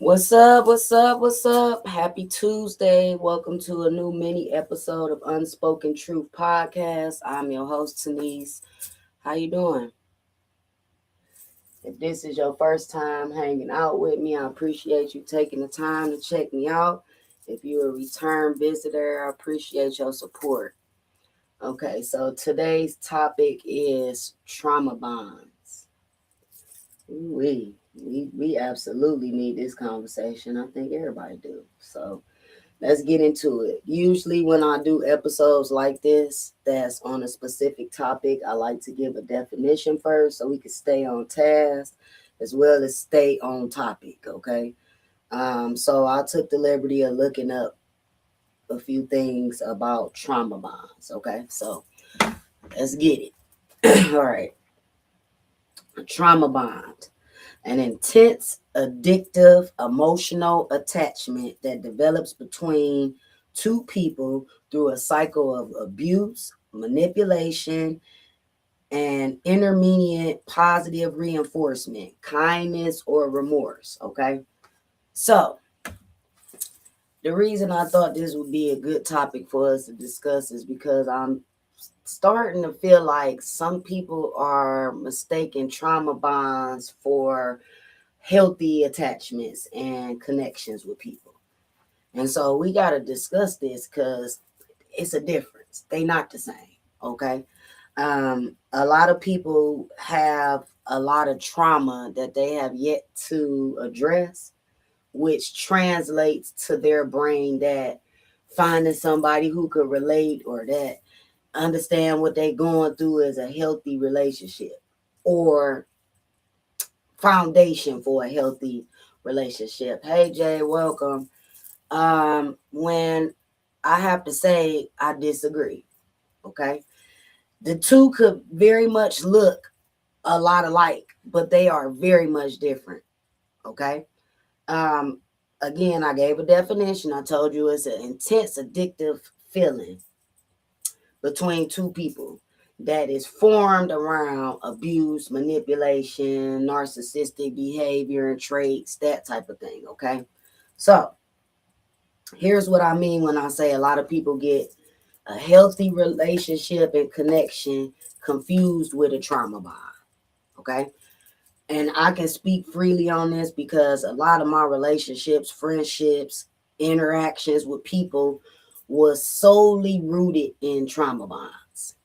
What's up? What's up? What's up? Happy Tuesday. Welcome to a new mini episode of Unspoken Truth Podcast. I'm your host, Tanise. How you doing? If this is your first time hanging out with me, I appreciate you taking the time to check me out. If you're a return visitor, I appreciate your support. Okay, so today's topic is trauma bonds. We absolutely need this conversation. I think everybody do. So let's get into it. Usually, when I do episodes like this, that's on a specific topic, I like to give a definition first so we can stay on task as well as stay on topic. Okay. So I took the liberty of looking up a few things about trauma bonds. Okay. So let's get it. All right. A trauma bond, an intense, addictive, emotional attachment that develops between two people through a cycle of abuse, manipulation, and intermediate positive reinforcement, kindness or remorse. Okay. So, the reason I thought this would be a good topic for us to discuss is because I'm starting to feel like some people are mistaking trauma bonds for healthy attachments and connections with people. And so we got to discuss this because it's a difference. They not the same. Okay. A lot of people have a lot of trauma that they have yet to address, which translates to their brain that finding somebody who could relate or that understand what they're going through is a healthy relationship or foundation for a healthy relationship. Hey Jay, welcome. When I have to say I disagree, okay? The two could very much look a lot alike, but they are very much different, okay? Um, Again, I gave a definition. I told you it's an intense addictive feeling between two people that is formed around abuse, manipulation, narcissistic behavior and traits, that type of thing. Okay. So here's what I mean when I say a lot of people get a healthy relationship and connection confused with a trauma bond. Okay. And I can speak freely on this because a lot of my relationships, friendships, interactions with people was solely rooted in trauma bonds.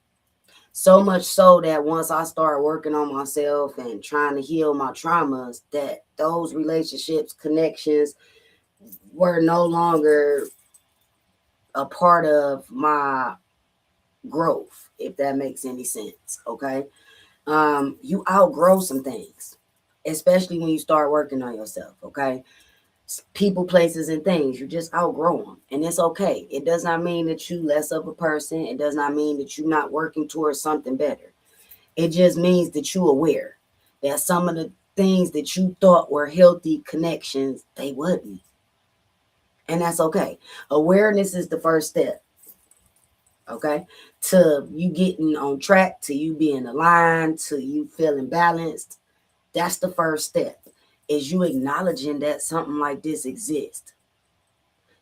So much so that once I started working on myself and trying to heal my traumas, that those relationships, connections were no longer a part of my growth, if that makes any sense. Okay. You outgrow some things, especially when you start working on yourself. Okay. People, places, and things, you just outgrow them. And it's okay. It does not mean that you less of a person. It does not mean that you're not working towards something better. It just means that you're aware that some of the things that you thought were healthy connections, they wasn't. And that's okay. Awareness is the first step, okay? To you getting on track, to you being aligned, to you feeling balanced. That's the first step, is you acknowledging that something like this exists.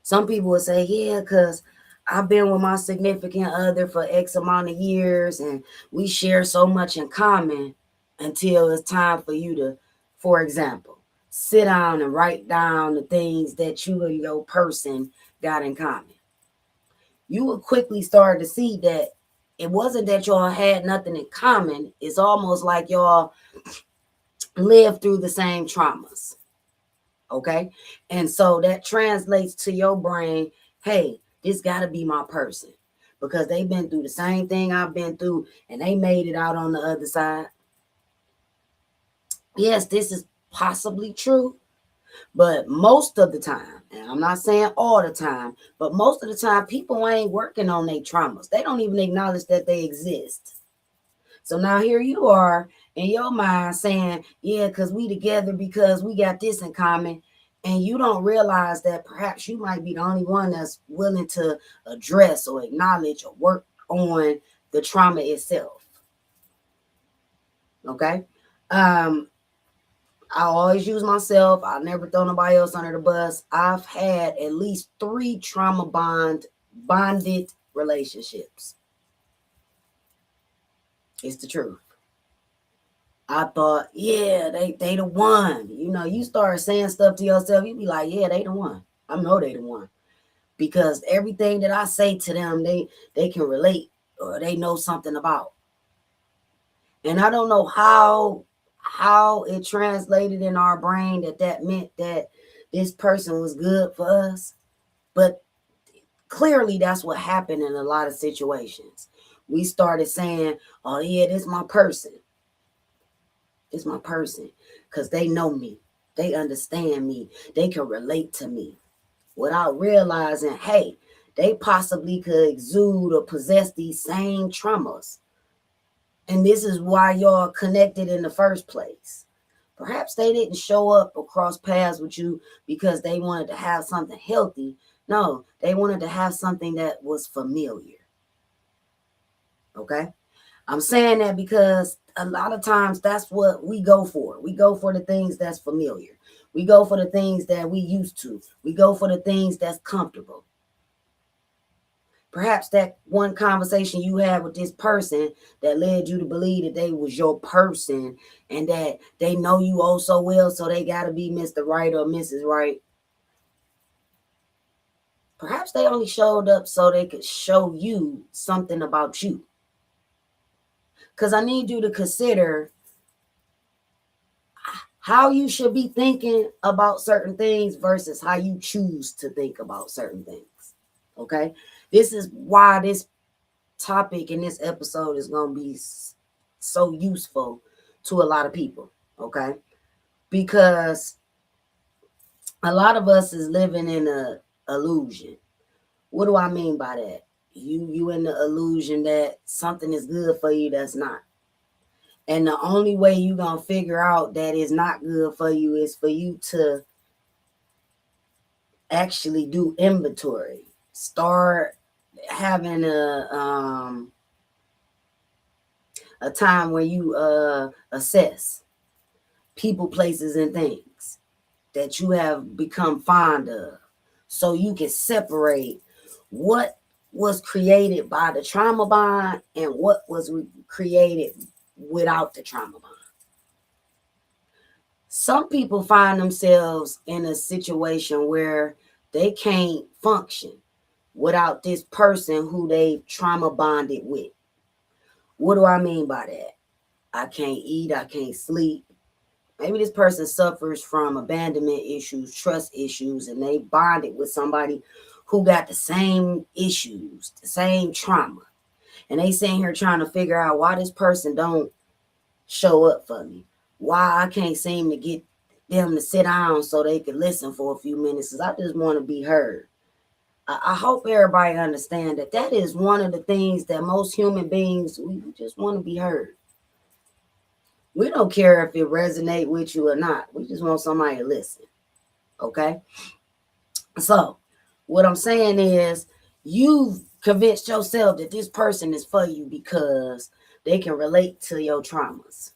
Some people will say, yeah, because I've been with my significant other for X amount of years and we share so much in common until it's time for you to, for example, sit down and write down the things that you and your person got in common. You will quickly start to see that it wasn't that y'all had nothing in common. It's almost like y'all lived through the same traumas. Okay. And so that translates to your brain, hey, this got to be my person because they've been through the same thing I've been through and they made it out on the other side. Yes, this is possibly true, but most of the time, and I'm not saying all the time, but most of the time, people ain't working on their traumas. They don't even acknowledge that they exist. So now here you are in your mind saying, yeah, because we together because we got this in common. And you don't realize that perhaps you might be the only one that's willing to address or acknowledge or work on the trauma itself. Okay. Um, I always use myself. I never throw nobody else under the bus. I've had at least 3 bonded relationships. It's the truth. I thought, yeah, they the one. You know, you start saying stuff to yourself, you be like, yeah, they the one. I know they the one. Because everything that I say to them, they can relate or they know something about. And I don't know how it translated in our brain that meant that this person was good for us, but clearly that's what happened in a lot of situations. We started saying, oh yeah, this my person. It's my person, because they know me, they understand me, they can relate to me, without realizing, hey, they possibly could exude or possess these same traumas. And this is why y'all connected in the first place. Perhaps they didn't show up or cross paths with you because they wanted to have something healthy. No, they wanted to have something that was familiar. Okay? I'm saying that because a lot of times that's what we go for. We go for the things that's familiar. We go for the things that we used to. We go for the things that's comfortable. Perhaps that one conversation you had with this person that led you to believe that they was your person and that they know you oh so well, so they got to be Mr. Right or Mrs. Right. Perhaps they only showed up so they could show you something about you. Because I need you to consider how you should be thinking about certain things versus how you choose to think about certain things. Okay? This is why this topic in this episode is going to be so useful to a lot of people. Okay? Because a lot of us is living in a illusion. What do I mean by that? You in the illusion that something is good for you that's not. And the only way you're going to figure out that it's not good for you is for you to actually do inventory. Start having a time where you assess people, places, and things that you have become fond of, so you can separate what was created by the trauma bond and what was created without the trauma bond. Some people find themselves in a situation where they can't function without this person who they trauma bonded with. What do I mean by that? I can't eat, I can't sleep. Maybe this person suffers from abandonment issues, trust issues, and they bonded with somebody who got the same issues, the same trauma. And they sitting here trying to figure out why this person don't show up for me. Why I can't seem to get them to sit down so they can listen for a few minutes, because I just want to be heard. I hope everybody understand that is one of the things that most human beings, we just want to be heard. We don't care if it resonate with you or not. We just want somebody to listen. Okay? So, what I'm saying is, you've convinced yourself that this person is for you because they can relate to your traumas.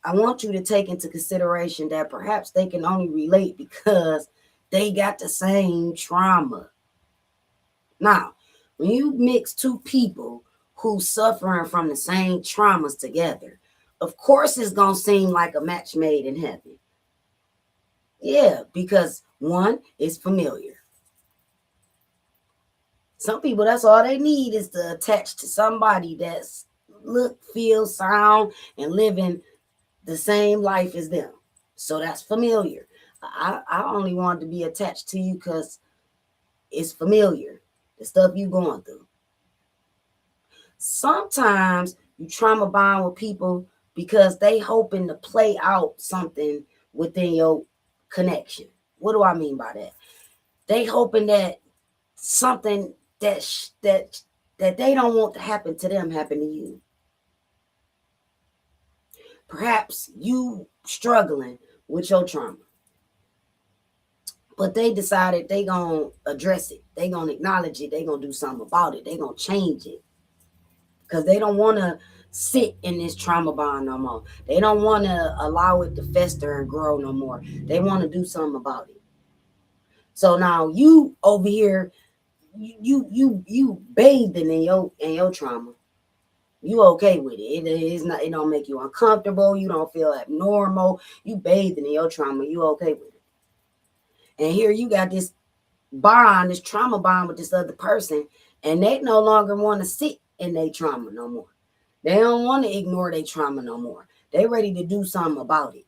I want you to take into consideration that perhaps they can only relate because they got the same trauma. Now, when you mix two people who suffering from the same traumas together, of course it's going to seem like a match made in heaven. Yeah, because one is familiar. Some people, that's all they need is to attach to somebody that's look, feel, sound, and living the same life as them. So that's familiar. I only wanted to be attached to you because it's familiar, the stuff you going through. Sometimes you trauma bond with people because they hoping to play out something within your connection. What do I mean by that? They hoping that something that they don't want to happen to them happen to you. Perhaps you struggling with your trauma, but they decided they gonna address it, they gonna acknowledge it, they gonna do something about it, they gonna change it, because they don't want to sit in this trauma bond no more. They don't want to allow it to fester and grow no more. They want to do something about it. So now you over here, you bathing in your trauma. You okay with it. It is not, it don't make you uncomfortable. You don't feel abnormal. You bathing in your trauma. You okay with it. And here you got this bond, this trauma bond with this other person, and they no longer want to sit in their trauma no more. They don't want to ignore their trauma no more. They ready to do something about it.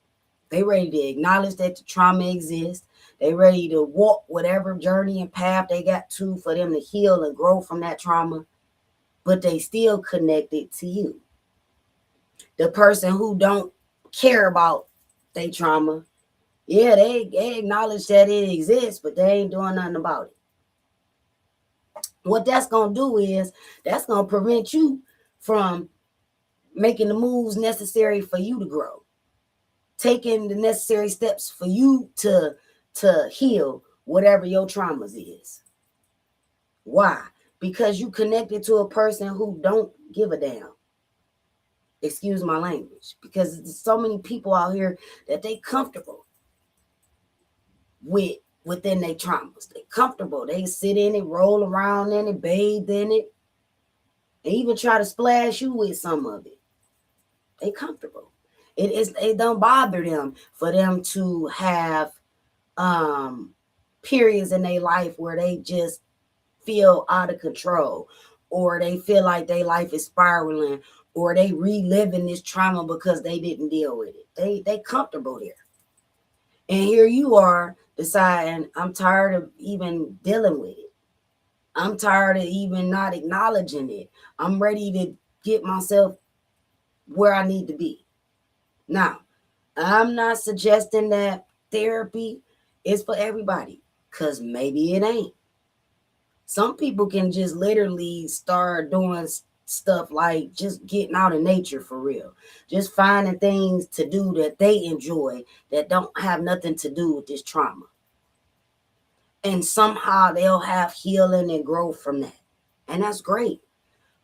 They ready to acknowledge that the trauma exists. They ready to walk whatever journey and path they got to for them to heal and grow from that trauma, but they still connected to you. The person who don't care about their trauma, yeah, they acknowledge that it exists, but they ain't doing nothing about it. What that's gonna do is that's gonna prevent you from making the moves necessary for you to grow, taking the necessary steps for you to heal whatever your traumas is. Why? Because you connected to a person who don't give a damn. Excuse my language. Because there's so many people out here that they comfortable within their traumas. They comfortable. They sit in it, roll around in it, bathe in it, and even try to splash you with some of it. They comfortable. It don't bother them for them to have periods in their life where they just feel out of control, or they feel like their life is spiraling, or they reliving this trauma because they didn't deal with it. They comfortable there. And here you are deciding, I'm tired of even dealing with it. I'm tired of even not acknowledging it. I'm ready to get myself where I need to be. Now, I'm not suggesting that therapy is for everybody, because maybe it ain't. Some people can just literally start doing stuff like just getting out in nature for real, just finding things to do that they enjoy that don't have nothing to do with this trauma. And somehow they'll have healing and growth from that. And that's great.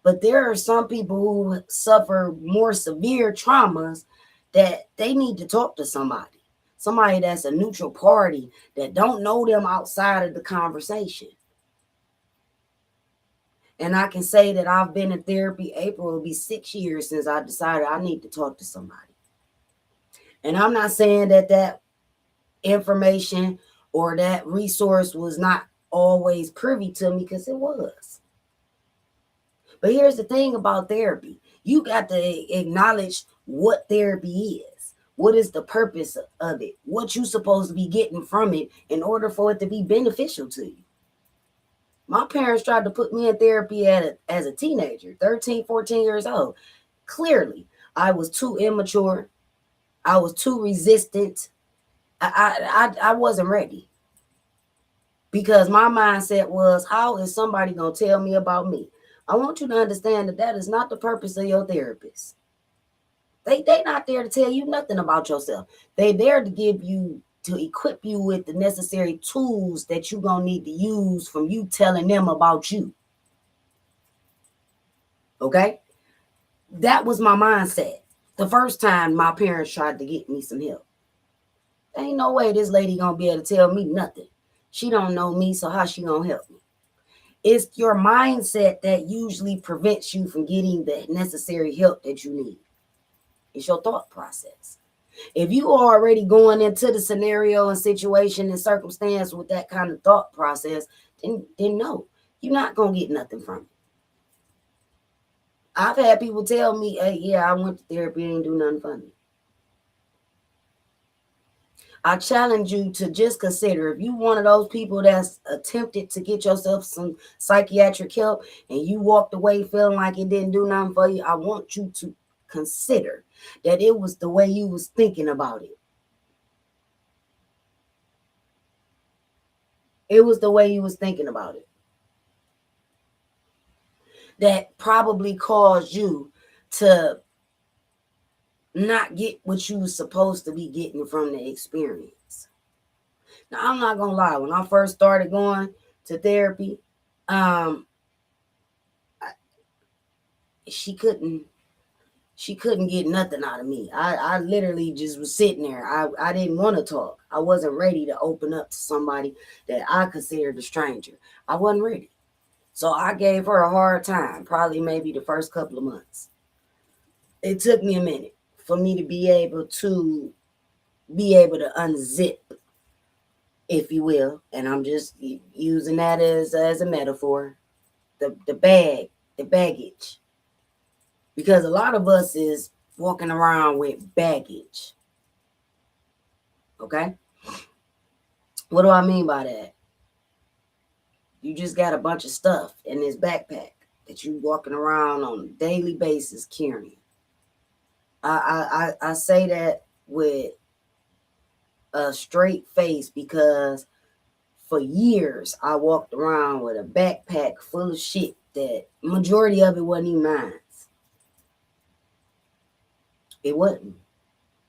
But there are some people who suffer more severe traumas that they need to talk to somebody that's a neutral party that don't know them outside of the conversation. And I can say that I've been in therapy. April will be 6 years since I decided I need to talk to somebody. And I'm not saying that that information or that resource was not always privy to me, because it was. But here's the thing about therapy. You got to acknowledge what therapy is. What is the purpose of it? What you supposed to be getting from it in order for it to be beneficial to you. My parents tried to put me in therapy as a teenager, 13, 14 years old. Clearly, I was too immature. I was too resistant. I wasn't ready, because my mindset was, how is somebody going to tell me about me? I want you to understand that that is not the purpose of your therapist. They not there to tell you nothing about yourself. They there to give you, to equip you with the necessary tools that you're going to need to use from you telling them about you. Okay? That was my mindset. The first time my parents tried to get me some help. Ain't no way this lady going to be able to tell me nothing. She don't know me, so how she going to help me? It's your mindset that usually prevents you from getting the necessary help that you need. It's your thought process. If you are already going into the scenario and situation and circumstance with that kind of thought process, then no, you're not going to get nothing from it. I've had people tell me, hey, yeah, I went to therapy, ain't do nothing for me. I challenge you to just consider, if you one of those people that's attempted to get yourself some psychiatric help and you walked away feeling like it didn't do nothing for you, I want you to consider that it was the way you was thinking about it. It was the way you was thinking about it that probably caused you to not get what you was supposed to be getting from the experience. Now, I'm not gonna lie, when I first started going to therapy, um, she couldn't She couldn't get nothing out of me. I literally just was sitting there. I didn't want to talk. I wasn't ready to open up to somebody that I considered a stranger. I wasn't ready. So I gave her a hard time, probably maybe the first couple of months. It took me a minute for me to be able to unzip, if you will, and I'm just using that as a metaphor, the baggage, because a lot of us is walking around with baggage. Okay, what do I mean by that? You just got a bunch of stuff in this backpack that you walking around on a daily basis carrying. I say that with a straight face because for years I walked around with a backpack full of shit that majority of it wasn't even mine. It wasn't.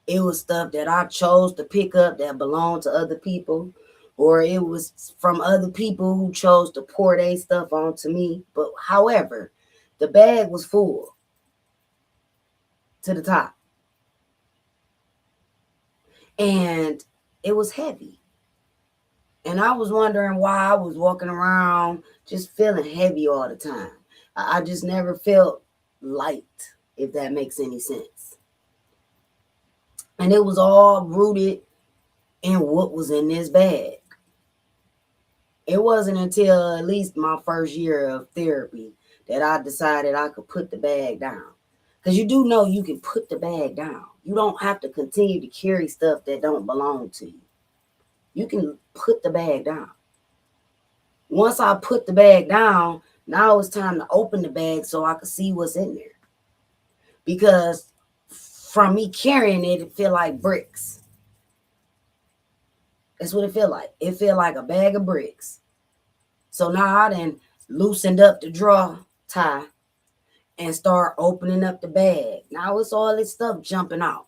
It was stuff that I chose to pick up that belonged to other people, or it was from other people who chose to pour their stuff onto me. But however, the bag was full to the top, and it was heavy. And I was wondering why I was walking around just feeling heavy all the time. I just never felt light, if that makes any sense. And it was all rooted in what was in this bag. It wasn't until at least my first year of therapy that I decided I could put the bag down. Because you do know you can put the bag down. You don't have to continue to carry stuff that don't belong to you. You can put the bag down. Once I put the bag down, now it's time to open the bag so I could see what's in there. Because from me carrying it, it feel like bricks. That's what it feel like. It feel like a bag of bricks. So now I done loosened up the drawer tie and start opening up the bag. Now it's all this stuff jumping out.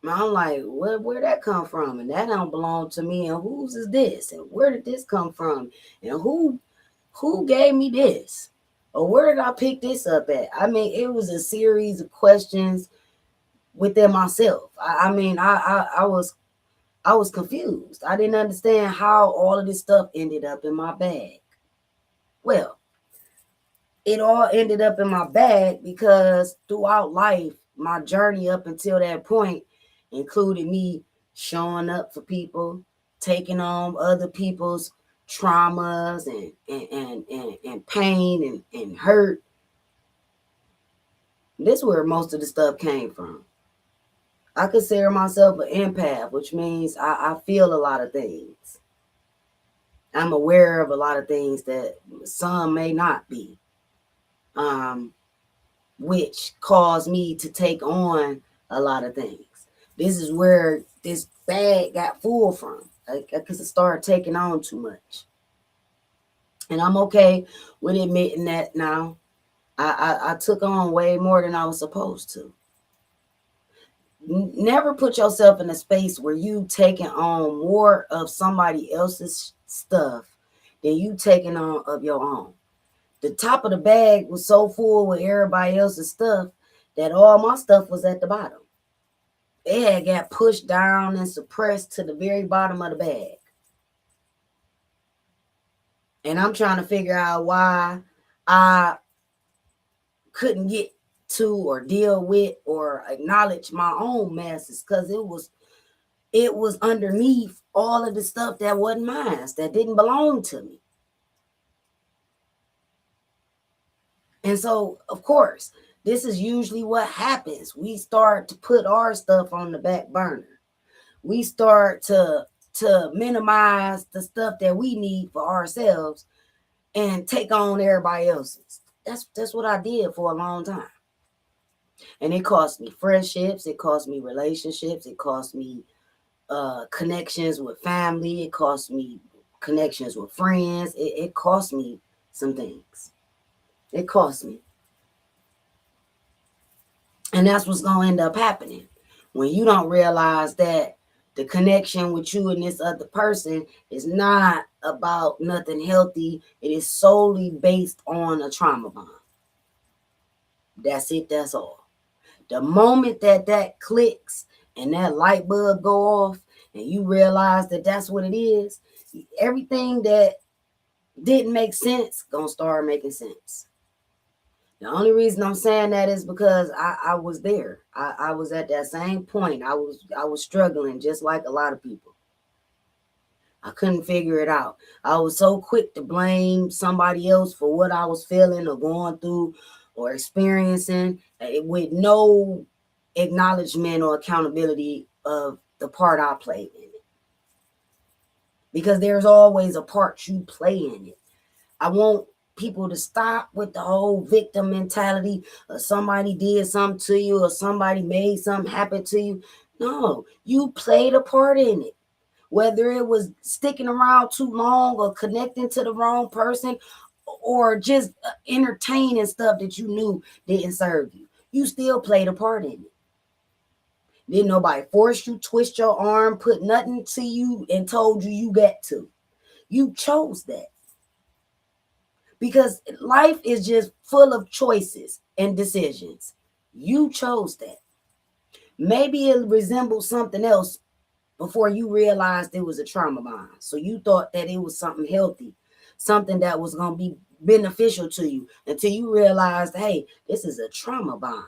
I'm like, where that come from? And that don't belong to me. And whose is this? And where did this come from? And who gave me this? Or where did I pick this up at? I mean, it was a series of questions within myself. I was confused. I didn't understand how all of this stuff ended up in my bag. Well, it all ended up in my bag because throughout life, my journey up until that point included me showing up for people, taking on other people's traumas and pain and hurt. This is where most of the stuff came from. I consider myself an empath, which means I feel a lot of things. I'm aware of a lot of things that some may not be, which caused me to take on a lot of things. This is where this bag got full from, because it started taking on too much. And I'm okay with admitting that now. I took on way more than I was supposed to. Never put yourself in a space where you taking on more of somebody else's stuff than you taking on of your own. The top of the bag was so full with everybody else's stuff that all my stuff was at the bottom. It had got pushed down and suppressed to the very bottom of the bag. And I'm trying to figure out why I couldn't get to or deal with or acknowledge my own messes, because it was underneath all of the stuff that wasn't mine, that didn't belong to me. And so, of course, this is usually what happens. We start to put our stuff on the back burner. We start to minimize the stuff that we need for ourselves and take on everybody else's. That's what I did for a long time. And it cost me friendships, it cost me relationships, it cost me connections with family, it cost me connections with friends, it cost me some things. It cost me. And that's what's going to end up happening when you don't realize that the connection with you and this other person is not about nothing healthy. It is solely based on a trauma bond. That's it. That's all. The moment that clicks and that light bulb go off and you realize that that's what it is, everything that didn't make sense gonna start making sense. The only reason I'm saying that is because I was there. I was at that same point. I was struggling just like a lot of people. I couldn't figure it out. I was so quick to blame somebody else for what I was feeling or going through or experiencing with no acknowledgement or accountability of the part I played in it. Because there's always a part you play in it. I want people to stop with the whole victim mentality or somebody did something to you or somebody made something happen to you. No, you played a part in it. Whether it was sticking around too long or connecting to the wrong person or just entertaining stuff that you knew didn't serve you, you still played a part in it. Didn't nobody force you, twist your arm, put nothing to you and told you you got to. You chose that. Because life is just full of choices and decisions. You chose that. Maybe it resembles something else before you realized it was a trauma bond. So you thought that it was something healthy, something that was going to be beneficial to you until you realized, hey, this is a trauma bond.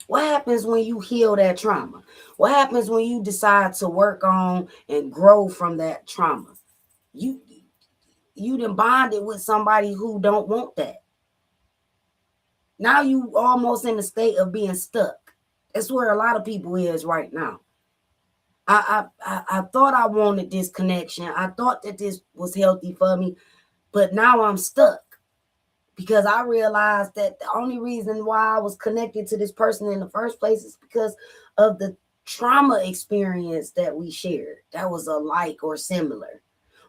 What happens when you heal that trauma? What happens when you decide to work on and grow from that trauma? You done bonded with somebody who don't want that. Now you almost in a state of being stuck. That's where a lot of people is right now. I thought I wanted this connection. I thought that this was healthy for me, but now I'm stuck because I realized that the only reason why I was connected to this person in the first place is because of the trauma experience that we shared. That was alike or similar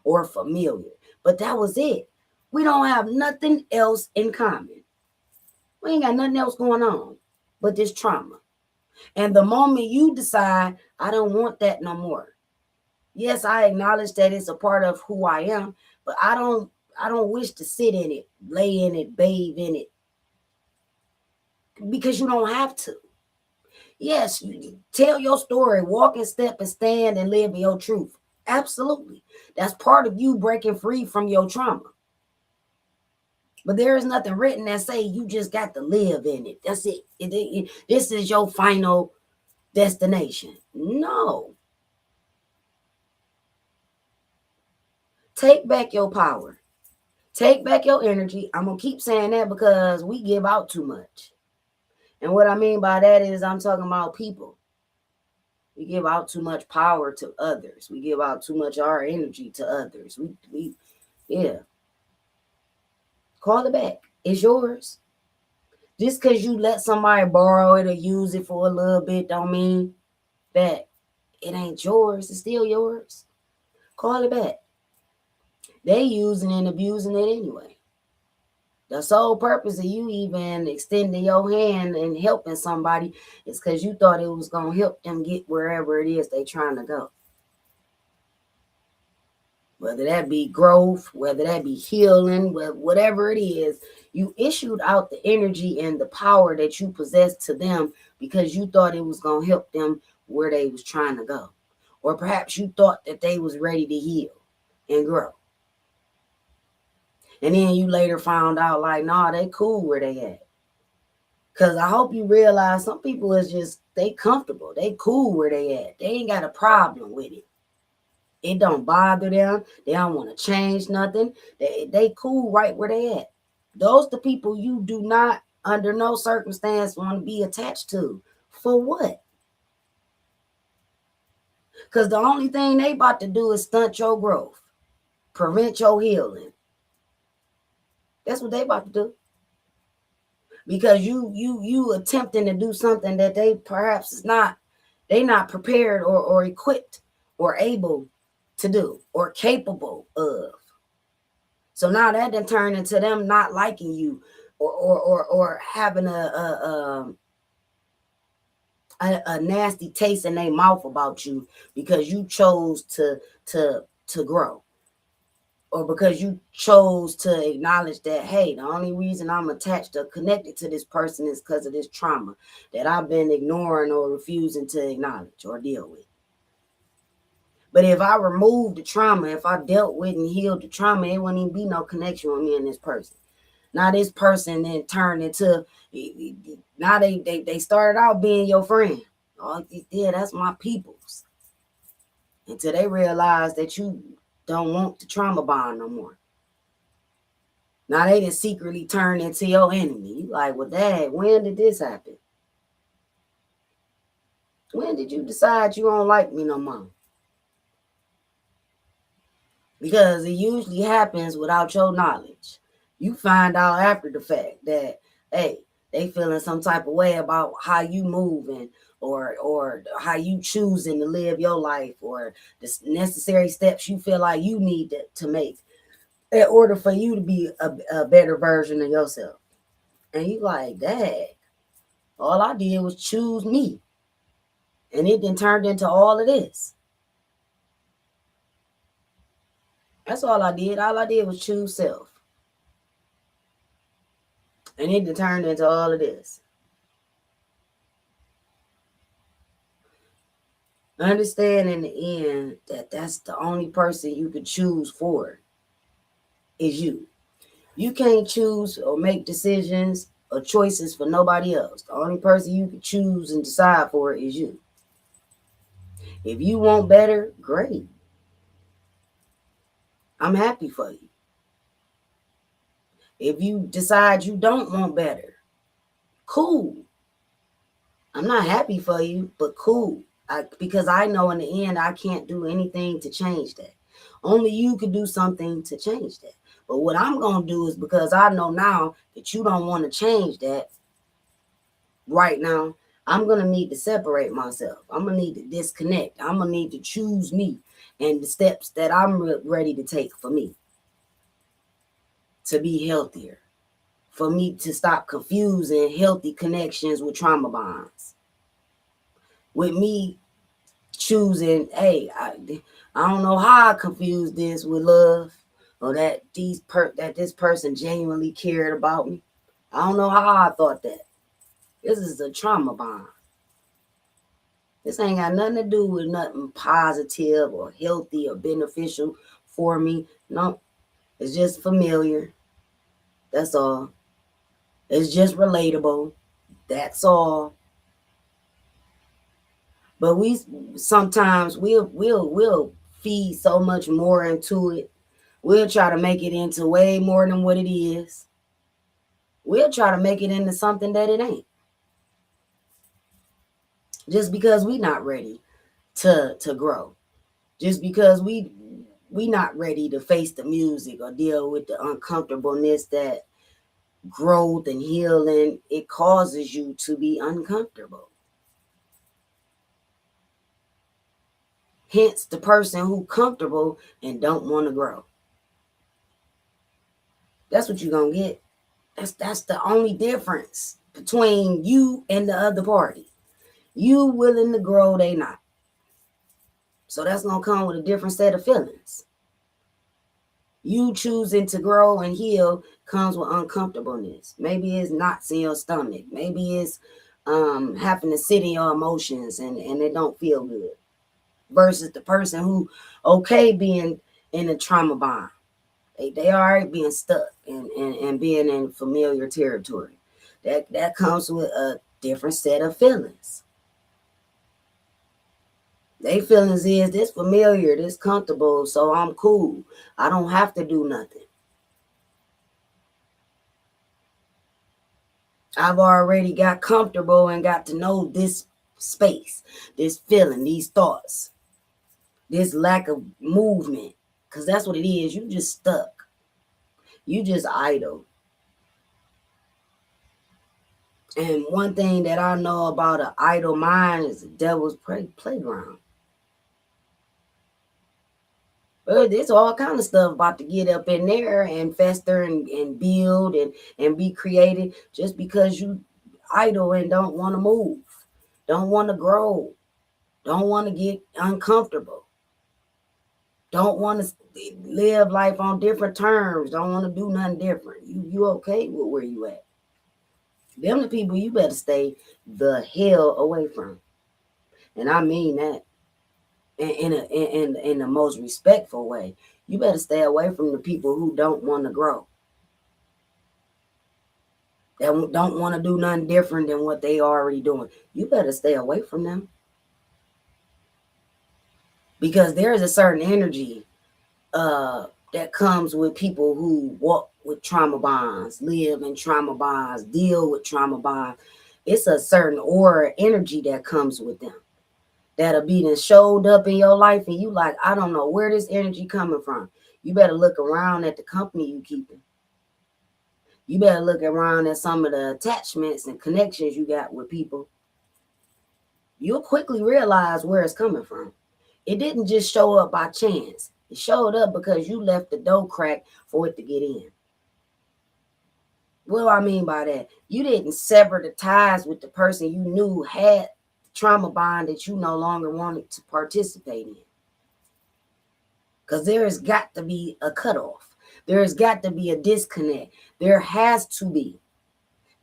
or familiar, but that was it. We don't have nothing else in common. We ain't got nothing else going on but this trauma. And the moment you decide, I don't want that no more. Yes, I acknowledge that it's a part of who I am, but I don't wish to sit in it, lay in it, bathe in it. Because you don't have to. Yes, you tell your story, walk and step and stand and live your truth. Absolutely. That's part of you breaking free from your trauma. But there is nothing written that say you just got to live in it. That's it. This is your final destination. No. Take back your power. Take back your energy. I'm going to keep saying that because we give out too much. And what I mean by that is I'm talking about people. We give out too much power to others. We give out too much of our energy to others. Yeah. Call it back. It's yours. Just because you let somebody borrow it or use it for a little bit don't mean that it ain't yours. It's still yours. Call it back. They using and abusing it anyway. The sole purpose of you even extending your hand and helping somebody is because you thought it was going to help them get wherever it is they trying to go. Whether that be growth, whether that be healing, whatever it is, you issued out the energy and the power that you possessed to them because you thought it was going to help them where they was trying to go. Or perhaps you thought that they was ready to heal and grow. And then you later found out like, nah, they cool where they at. Because I hope you realize some people is just, they comfortable. They cool where they at. They ain't got a problem with it. It don't bother them. They don't want to change nothing. They cool right where they at. Those the people you do not, under no circumstance, want to be attached to. For what? Because the only thing they about to do is stunt your growth, prevent your healing. That's what they about to do. Because you attempting to do something that they perhaps is not, they not prepared or equipped or able to do or capable of. So now that then turn into them not liking you or having a nasty taste in their mouth about you because you chose to grow. or because you chose to acknowledge that, hey, the only reason I'm attached or connected to this person is because of this trauma that I've been ignoring or refusing to acknowledge or deal with. But if I removed the trauma, if I dealt with and healed the trauma, it wouldn't even be no connection with me and this person. Now this person then turned into, now they started out being your friend. Oh yeah, that's my peoples. Until they realize that you don't want the trauma bond no more. Now they just secretly turn into your enemy. You like, well, Dad, when did this happen? When did you decide you don't like me no more? Because it usually happens without your knowledge. You find out after the fact that, hey, they feeling some type of way about how you moving or how you choosing to live your life or the necessary steps you feel like you need to make in order for you to be a better version of yourself. And you like, Dad, all I did was choose me. And it then turned into all of this. That's all I did. All I did was choose self. And it then turned into all of this. Understand in the end that that's the only person you could choose for is you. You can't choose or make decisions or choices for nobody else. The only person you can choose and decide for is you. If you want better, great. I'm happy for you. If you decide you don't want better, cool. I'm not happy for you, but cool. Because I know in the end I can't do anything to change that. Only you could do something to change that. But what I'm going to do is, because I know now that you don't want to change that right now, I'm going to need to separate myself. I'm going to need to disconnect. I'm going to need to choose me and the steps that I'm ready to take for me to be healthier, for me to stop confusing healthy connections with trauma bonds. With me choosing, hey, I don't know how I confused this with love, or that this person genuinely cared about me. I don't know how I thought that. This is a trauma bond. This ain't got nothing to do with nothing positive or healthy or beneficial for me. No, it's just familiar. That's all. It's just relatable. That's all. But we sometimes we'll feed so much more into it. We'll try to make it into way more than what it is. We'll try to make it into something that it ain't. Just because we not ready to grow. Just because we not ready to face the music or deal with the uncomfortableness that growth and healing, it causes you to be uncomfortable. Hence the person who comfortable and don't want to grow. That's what you're gonna get. That's the only difference between you and the other party. You willing to grow, they not. So that's gonna come with a different set of feelings. You choosing to grow and heal comes with uncomfortableness. Maybe it's knots in your stomach. Maybe it's having to sit in your emotions and it don't feel good. Versus the person who okay being in a trauma bond. They already being stuck and being in familiar territory. That comes with a different set of feelings. They feelings is this familiar, this comfortable, so I'm cool. I don't have to do nothing. I've already got comfortable and got to know this space, this feeling, these thoughts, this lack of movement. Because that's what it is. You just stuck. You just idle. And one thing that I know about an idle mind is the devil's playground. But there's all kind of stuff about to get up in there and fester and build and be created just because you idle and don't want to move, don't want to grow, don't want to get uncomfortable, don't want to live life on different terms, don't want to do nothing different. You okay with where you at. Them the people you better stay the hell away from. And I mean that in the most respectful way. You better stay away from the people who don't want to grow. That don't want to do nothing different than what they already doing. You better stay away from them. Because there is a certain energy that comes with people who walk with trauma bonds, live in trauma bonds, deal with trauma bonds. It's a certain aura energy that comes with them that'll be then showed up in your life, and you like, I don't know where this energy coming from. You better look around at the company you keeping. You better look around at some of the attachments and connections you got with people. You'll quickly realize where it's coming from. It didn't just show up by chance. It showed up because you left the door crack for it to get in. What do I mean by that? You didn't sever the ties with the person you knew had trauma bond that you no longer wanted to participate in. Because there has got to be a cutoff. There has got to be a disconnect. There has to be.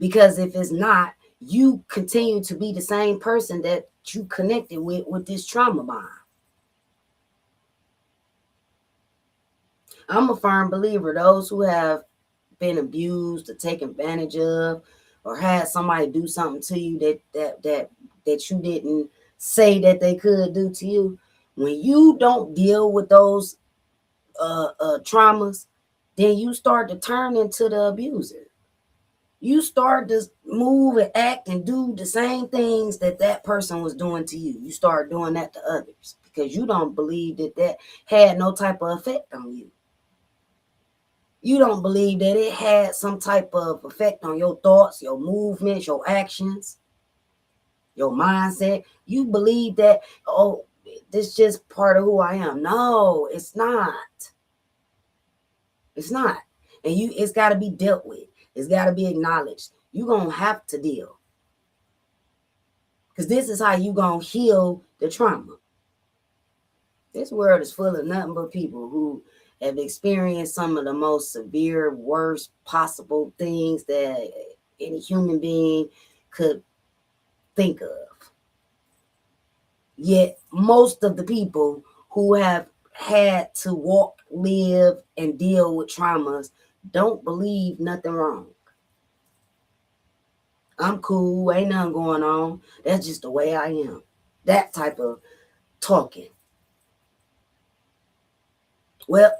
Because if it's not, you continue to be the same person that you connected with this trauma bond. I'm a firm believer, those who have been abused or taken advantage of, or had somebody do something to you that you didn't say that they could do to you, when you don't deal with those traumas, then you start to turn into the abuser. You start to move and act and do the same things that person was doing to you. You start doing that to others because you don't believe that had no type of effect on you. You don't believe that it had some type of effect on your thoughts, your movements, your actions, your mindset. You believe that, oh, this is just part of who I am. No, it's not. It's not. And it's got to be dealt with. It's got to be acknowledged. You're going to have to deal. Because this is how you're going to heal the trauma. This world is full of nothing but people who have experienced some of the most severe, worst possible things that any human being could think of. Yet most of the people who have had to walk, live, and deal with traumas don't believe nothing wrong. I'm cool, ain't nothing going on. That's just the way I am. That type of talking. Well,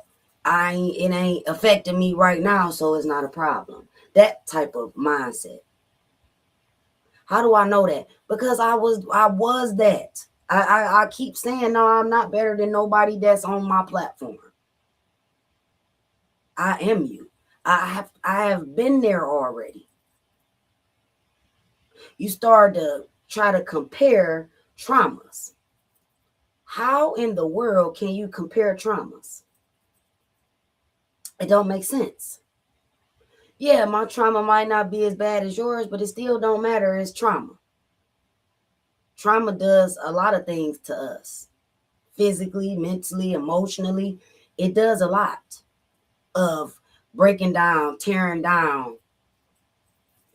it ain't affecting me right now, so it's not a problem. That type of mindset. How do I know that? Because I was that. I keep saying, no, I'm not better than nobody that's on my platform. I am you. I have been there already. You start to try to compare traumas. How in the world can you compare traumas? It don't make sense. Yeah, my trauma might not be as bad as yours, but it still don't matter. It's trauma. Trauma does a lot of things to us. Physically, mentally, emotionally. It does a lot of breaking down, tearing down.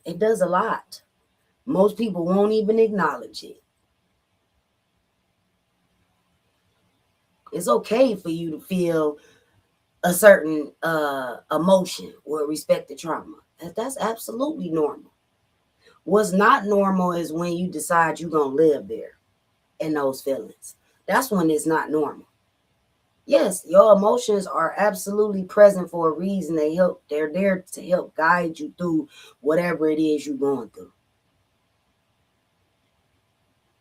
It does a lot. Most people won't even acknowledge it. It's okay for you to feel a certain emotion with respect to trauma. That's absolutely normal. What's not normal is when you decide you're going to live there in those feelings. That's when it's not normal. Yes, your emotions are absolutely present for a reason. They're there to help guide you through whatever it is you're going through.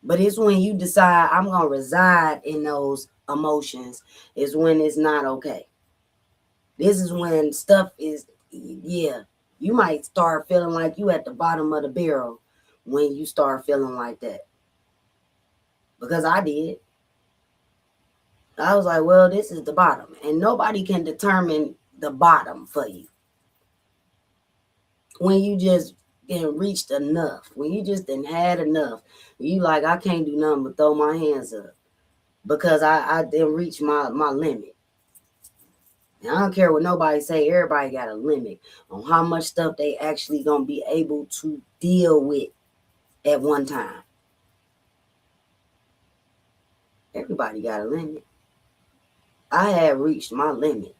But it's when you decide I'm going to reside in those emotions is when it's not okay. This is when stuff is, yeah, you might start feeling like you at the bottom of the barrel when you start feeling like that. Because I did. I was like, well, this is the bottom. And nobody can determine the bottom for you. When you just reached enough, when you just had enough, you like, I can't do nothing but throw my hands up because I didn't reach my limit. And I don't care what nobody say. Everybody got a limit on how much stuff they actually gonna be able to deal with at one time. Everybody got a limit. I had reached my limit.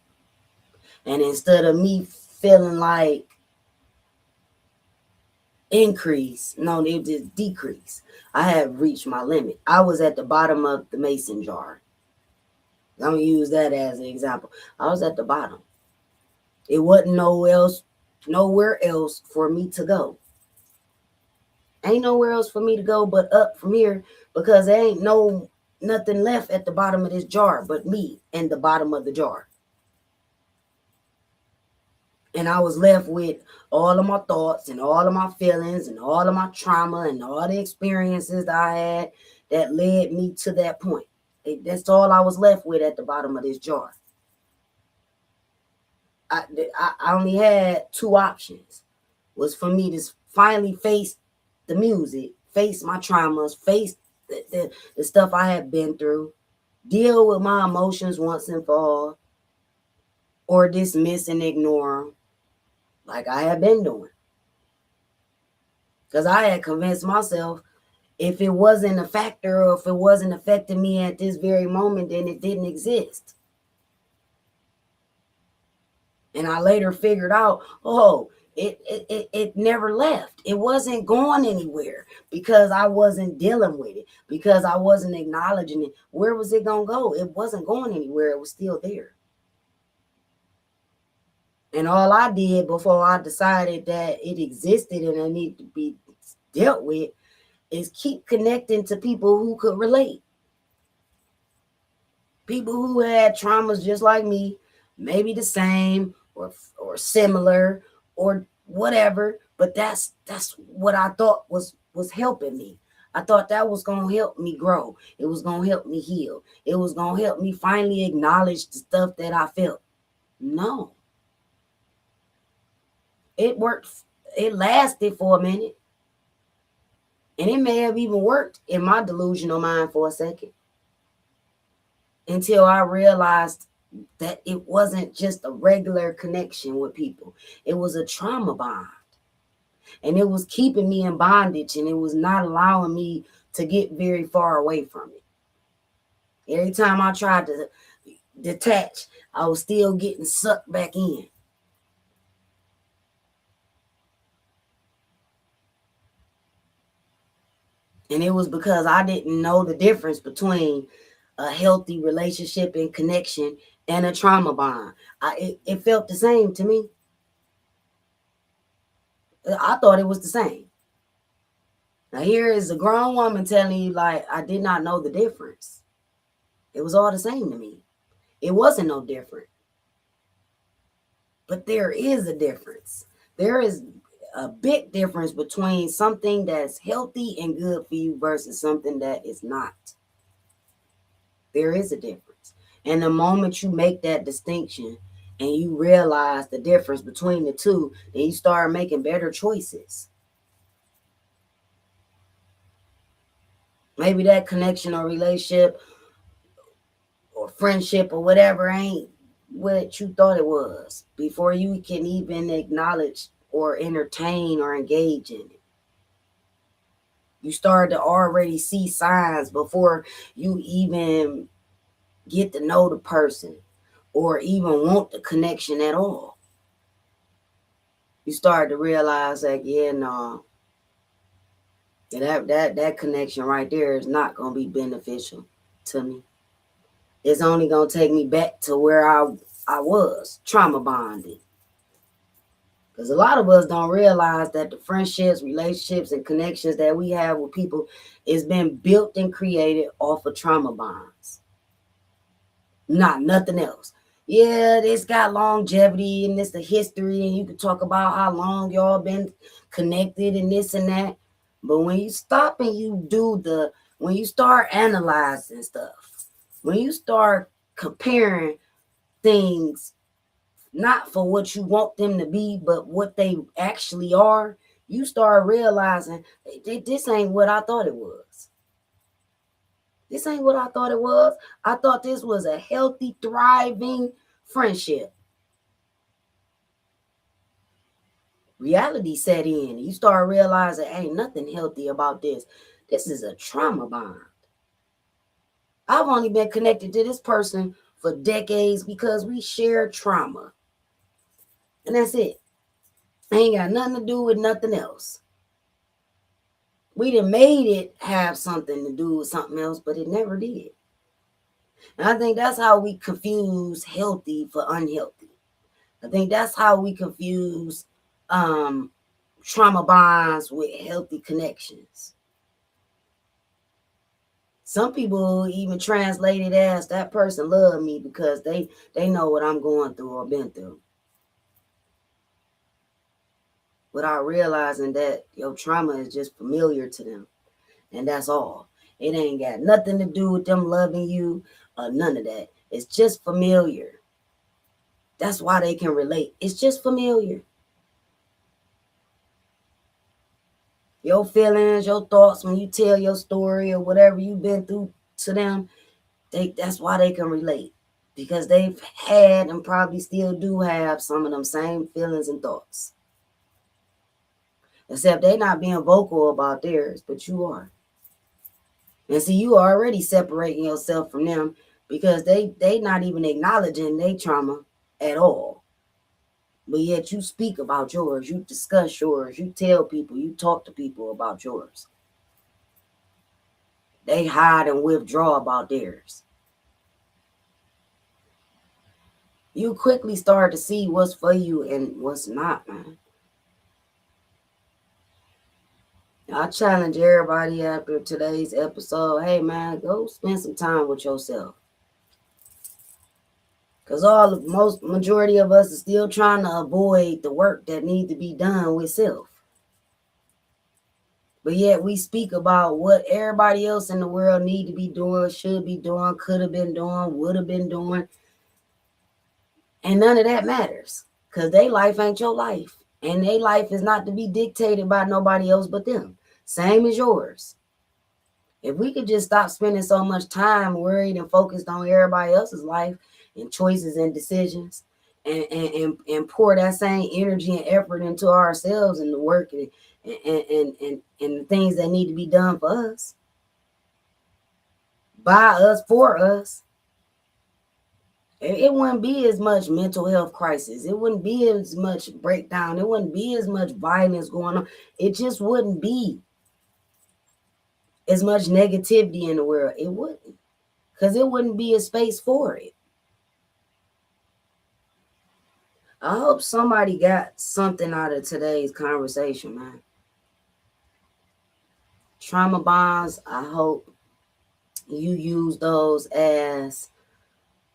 And instead of me feeling like increase, no, it just decrease. I had reached my limit. I was at the bottom of the mason jar. I'm gonna use that as an example. I was at the bottom. It wasn't nowhere else for me to go. Ain't nowhere else for me to go but up from here, because there ain't nothing left at the bottom of this jar but me and the bottom of the jar. And I was left with all of my thoughts and all of my feelings and all of my trauma and all the experiences that I had that led me to that point. That's all I was left with at the bottom of this jar. I only had two options. Was for me to finally face the music, face my traumas, face the stuff I had been through, deal with my emotions once and for all, or dismiss and ignore them like I had been doing. Because I had convinced myself if it wasn't a factor or if it wasn't affecting me at this very moment, then it didn't exist. And I later figured out, oh, it never left. It wasn't going anywhere because I wasn't dealing with it, because I wasn't acknowledging it. Where was it going to go? It wasn't going anywhere. It was still there. And all I did before I decided that it existed and it needed to be dealt with is keep connecting to people who could relate. People who had traumas just like me, maybe the same or similar or whatever, but that's what I thought was helping me. I thought that was going to help me grow. It was going to help me heal. It was going to help me finally acknowledge the stuff that I felt. No. It worked. It lasted for a minute. And it may have even worked in my delusional mind for a second, until I realized that it wasn't just a regular connection with people. It was a trauma bond. And it was keeping me in bondage, and it was not allowing me to get very far away from it. Every time I tried to detach, I was still getting sucked back in. And it was because I didn't know the difference between a healthy relationship and connection and a trauma bond. It felt the same to me. I thought it was the same. Now here is a grown woman telling you, like, I did not know the difference. It was all the same to me. It wasn't no different. But there is a difference. There is a big difference between something that's healthy and good for you versus something that is not. There is a difference. And the moment you make that distinction and you realize the difference between the two, then you start making better choices. Maybe that connection or relationship or friendship or whatever ain't what you thought it was before you can even acknowledge or entertain or engage in it. You start to already see signs before you even get to know the person or even want the connection at all. You start to realize that, yeah, no, that connection right there is not going to be beneficial to me. It's only going to take me back to where I was, trauma bonded. Because a lot of us don't realize that the friendships, relationships, and connections that we have with people is been built and created off of trauma bonds. Not nothing else. Yeah, it's got longevity and it's the history, and you can talk about how long y'all been connected and this and that. But when you stop and when you start analyzing stuff, when you start comparing things not for what you want them to be, but what they actually are, you start realizing this ain't what I thought it was. This ain't what I thought it was. I thought this was a healthy, thriving friendship. Reality set in. You start realizing ain't nothing healthy about this. This is a trauma bond. I've only been connected to this person for decades because we share trauma. And that's it. Ain't got nothing to do with nothing else. We done made it have something to do with something else, but it never did. And I think that's how we confuse healthy for unhealthy. I think that's how we confuse trauma bonds with healthy connections. Some people even translate it as that person loved me because they know what I'm going through or been through. Without realizing that your trauma is just familiar to them. And that's all. It ain't got nothing to do with them loving you or none of that. It's just familiar. That's why they can relate. It's just familiar. Your feelings, your thoughts when you tell your story or whatever you've been through to them, that's why they can relate. Because they've had and probably still do have some of them same feelings and thoughts. Except they're not being vocal about theirs, but you are. And see, you are already separating yourself from them because they not even acknowledging their trauma at all. But yet you speak about yours, you discuss yours, you tell people, you talk to people about yours. They hide and withdraw about theirs. You quickly start to see what's for you and what's not, man. I challenge everybody after today's episode, hey man, go spend some time with yourself. Because majority of us are still trying to avoid the work that needs to be done with self. But yet we speak about what everybody else in the world need to be doing, should be doing, could have been doing, would have been doing. And none of that matters. Because their life ain't your life. And their life is not to be dictated by nobody else but them. Same as yours. If we could just stop spending so much time worried and focused on everybody else's life and choices and decisions and pour that same energy and effort into ourselves and the work and the things that need to be done for us, by us, for us, it wouldn't be as much mental health crisis. It wouldn't be as much breakdown. It wouldn't be as much violence going on. It just wouldn't be as much negativity in the world. It wouldn't. Because it wouldn't be a space for it. I hope somebody got something out of today's conversation, man. Trauma bonds, I hope you use those as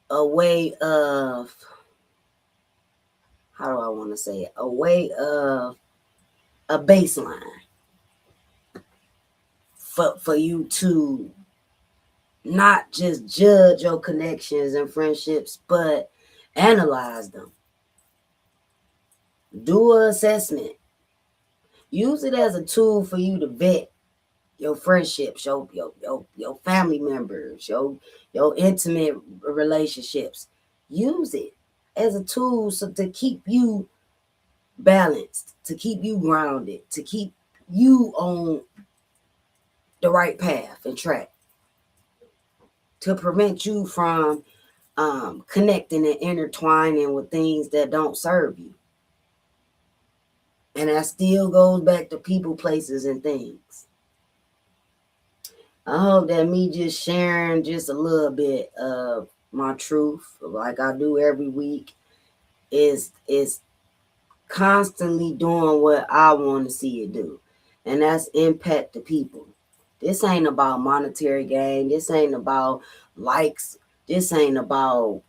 a way of, how do I want to say it? A way of a baseline for you to not just judge your connections and friendships, but analyze them. Do an assessment. Use it as a tool for you to vet your friendships, your family members, your intimate relationships. Use it as a tool to keep you balanced, to keep you grounded, to keep you on the right path and track, to prevent you from connecting and intertwining with things that don't serve you. And that still goes back to people, places, and things. I hope that me just sharing just a little bit of my truth, like I do every week, is constantly doing what I want to see it do. And that's impact the people. This ain't about monetary gain. This ain't about likes. This ain't about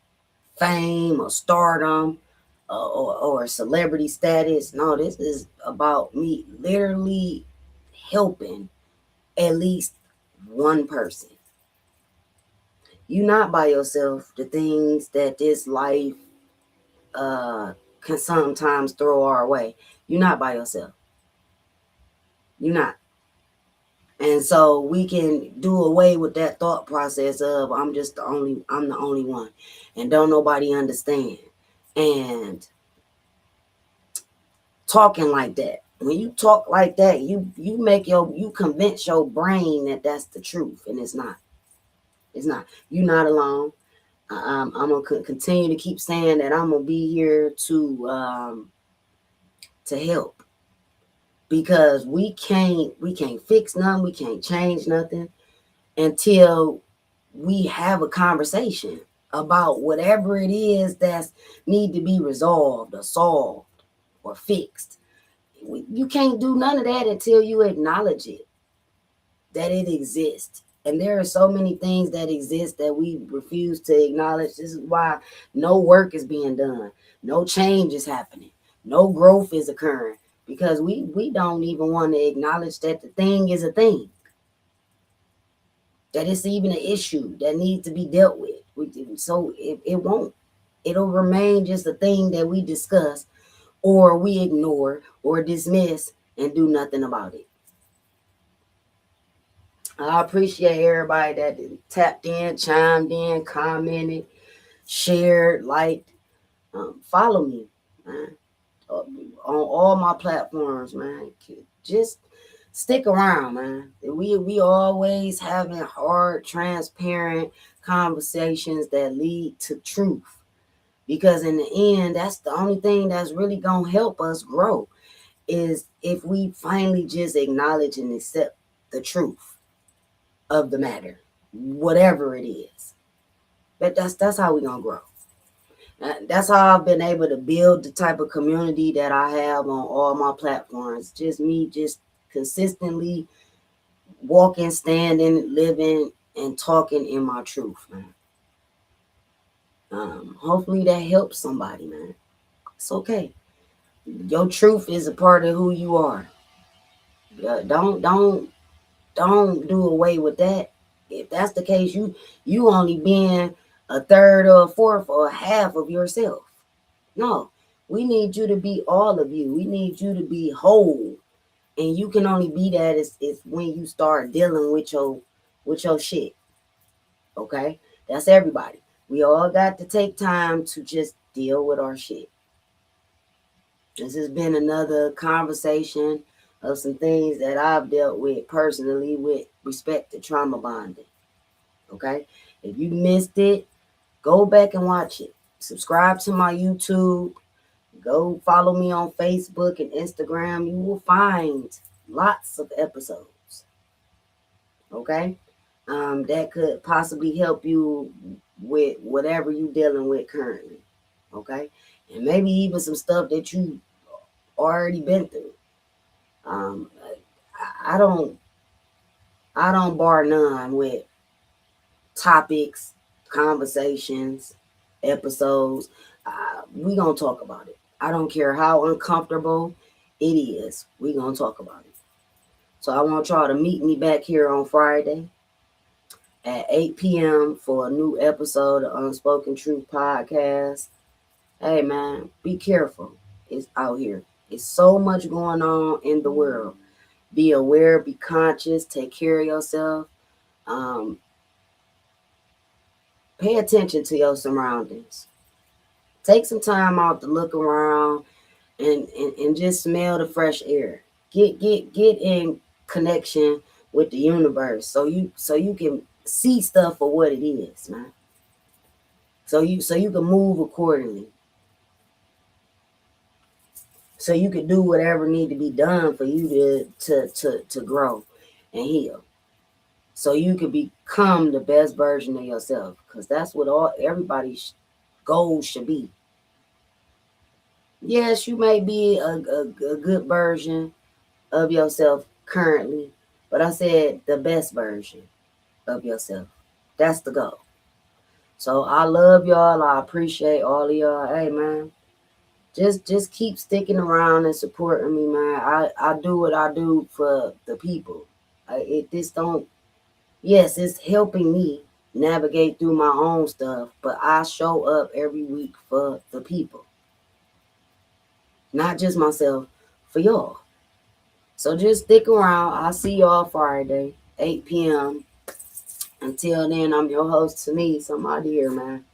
fame or stardom or celebrity status. No, this is about me literally helping at least one person. You're not by yourself. The things that this life can sometimes throw our way. You're not by yourself. You're not. And so we can do away with that thought process of I'm the only one and don't nobody understand. And talking like that. When you talk like that, you convince your brain that that's the truth, and it's not. It's not. You're not alone. I'm gonna continue to keep saying that I'm gonna be here to help, because we can't fix nothing, we can't change nothing until we have a conversation about whatever it is that's need to be resolved or solved or fixed. You can't do none of that until you acknowledge it, that it exists. And there are so many things that exist that we refuse to acknowledge. This is why no work is being done, no change is happening, no growth is occurring, because we don't even want to acknowledge that the thing is a thing, that it's even an issue that needs to be dealt with. So it won't. It'll remain just a thing that we discuss or we ignore or dismiss and do nothing about it. I appreciate everybody that tapped in, chimed in, commented, shared, liked. Follow me, man, on all my platforms, man. Just stick around, man. We always having hard, transparent conversations that lead to truth. Because in the end, that's the only thing that's really gonna help us grow, is if we finally just acknowledge and accept the truth of the matter, whatever it is. But that's how we gonna grow. That's how I've been able to build the type of community that I have on all my platforms. Just me, just consistently walking, standing, living, and talking in my truth, man. Hopefully that helps somebody, man. It's okay. Your truth is a part of who you are. Don't do away with that. If that's the case, you only being a third or a fourth or a half of yourself. No, we need you to be all of you. We need you to be whole, and you can only be that is when you start dealing with your shit. Okay, that's everybody. We all got to take time to just deal with our shit. This has been another conversation of some things that I've dealt with personally with respect to trauma bonding. Okay, if you missed it, go back and watch it. Subscribe to my YouTube. Go follow me on Facebook and Instagram. You will find lots of episodes. Okay, that could possibly help you with whatever you're dealing with currently. Okay, and maybe even some stuff that you already been through. Um, I don't bar none with topics, conversations, episodes. We gonna talk about it. I don't care how uncomfortable it is. We gonna talk about it. So I want y'all to meet me back here on Friday at 8 p.m. for a new episode of Unspoken Truth Podcast. Hey man, be careful. It's out here. It's so much going on in the world. Be aware, be conscious, take care of yourself. Um, Pay attention to your surroundings. Take some time out to look around and just smell the fresh air. Get in connection with the universe so you can see stuff for what it is, man. So you can move accordingly. So you can do whatever need to be done for you to grow and heal. So you can become the best version of yourself, because that's what everybody's goals should be. Yes, you may be a good version of yourself currently, but I said the best version of yourself. That's the goal. So I love y'all. I appreciate all of y'all. Hey man, just keep sticking around and supporting me, man. I do what I do for the people. This don't. Yes, it's helping me navigate through my own stuff, but I show up every week for the people, not just myself, for y'all. So just stick around. I'll see y'all Friday, 8 p.m. Until then, I'm your host, Denise. I'm out here, man.